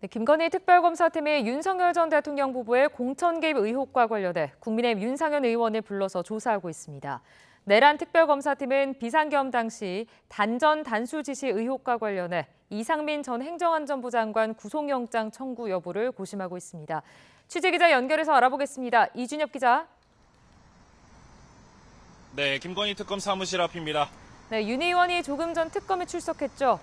네, 김건희 특별검사팀이 윤석열 전 대통령 부부의 공천 개입 의혹과 관련해 국민의힘 윤상현 의원을 불러서 조사하고 있습니다. 내란 특별검사팀은 비상계엄 당시 단전 단수 지시 의혹과 관련해 이상민 전 행정안전부 장관 구속영장 청구 여부를 고심하고 있습니다. 취재기자 연결해서 알아보겠습니다. 이준엽 기자. 네, 김건희 특검 사무실 앞입니다. 네, 윤 의원이 조금 전 특검에 출석했죠.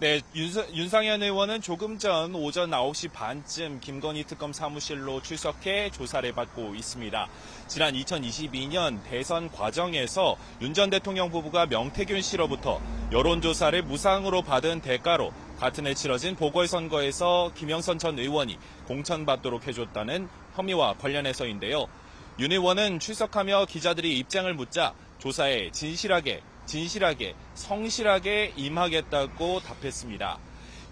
네, 윤상현 의원은 조금 전 오전 9시 반쯤 김건희 특검 사무실로 출석해 조사를 받고 있습니다. 지난 2022년 대선 과정에서 윤 전 대통령 부부가 명태균 씨로부터 여론조사를 무상으로 받은 대가로 같은 해 치러진 보궐선거에서 김영선 전 의원이 공천받도록 해줬다는 혐의와 관련해서인데요. 윤 의원은 출석하며 기자들이 입장을 묻자 조사에 진실하게, 성실하게 임하겠다고 답했습니다.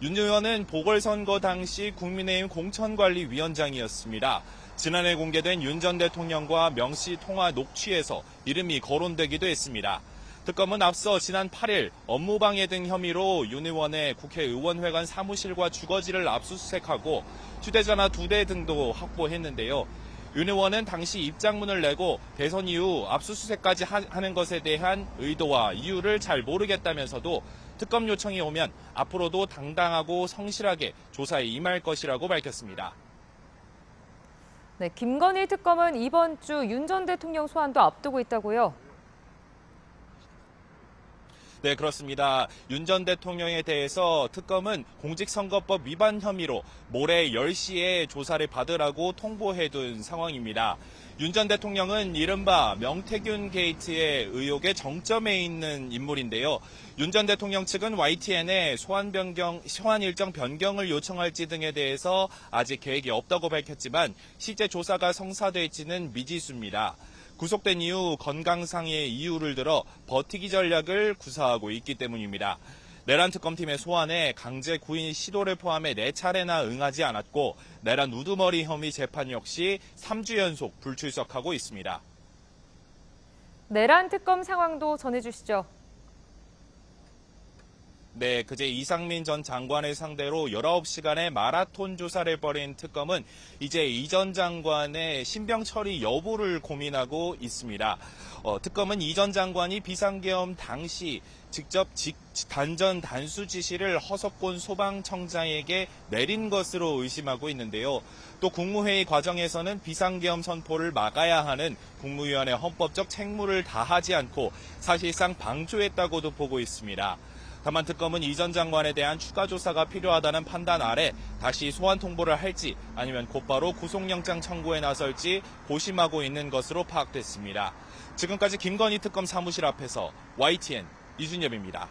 윤 의원은 보궐선거 당시 국민의힘 공천관리위원장이었습니다. 지난해 공개된 윤 전 대통령과 명시 통화 녹취에서 이름이 거론되기도 했습니다. 특검은 앞서 지난 8일 업무방해 등 혐의로 윤 의원의 국회의원회관 사무실과 주거지를 압수수색하고 휴대전화 2대 등도 확보했는데요. 윤 의원은 당시 입장문을 내고 대선 이후 압수수색까지 하는 것에 대한 의도와 이유를 잘 모르겠다면서도 특검 요청이 오면 앞으로도 당당하고 성실하게 조사에 임할 것이라고 밝혔습니다. 네, 김건희 특검은 이번 주 윤 전 대통령 소환도 앞두고 있다고요? 네, 그렇습니다. 윤 전 대통령에 대해서 특검은 공직선거법 위반 혐의로 모레 10시에 조사를 받으라고 통보해둔 상황입니다. 윤 전 대통령은 이른바 명태균 게이트의 의혹의 정점에 있는 인물인데요. 윤 전 대통령 측은 YTN에 소환 일정 변경을 요청할지 등에 대해서 아직 계획이 없다고 밝혔지만 실제 조사가 성사될지는 미지수입니다. 구속된 이후 건강상의 이유를 들어 버티기 전략을 구사하고 있기 때문입니다. 내란 특검팀의 소환에 강제 구인 시도를 포함해 4차례나 응하지 않았고 내란 우두머리 혐의 재판 역시 3주 연속 불출석하고 있습니다. 내란 특검 상황도 전해주시죠. 네, 그제 이상민 전 장관을 상대로 19시간의 마라톤 조사를 벌인 특검은 이제 이 전 장관의 신병 처리 여부를 고민하고 있습니다. 특검은 이 전 장관이 비상계엄 당시 직접 단전 단수 지시를 허석곤 소방청장에게 내린 것으로 의심하고 있는데요. 또 국무회의 과정에서는 비상계엄 선포를 막아야 하는 국무위원회 헌법적 책무를 다하지 않고 사실상 방조했다고도 보고 있습니다. 다만 특검은 이 전 장관에 대한 추가 조사가 필요하다는 판단 아래 다시 소환 통보를 할지 아니면 곧바로 구속영장 청구에 나설지 고심하고 있는 것으로 파악됐습니다. 지금까지 김건희 특검 사무실 앞에서 YTN 이준엽입니다.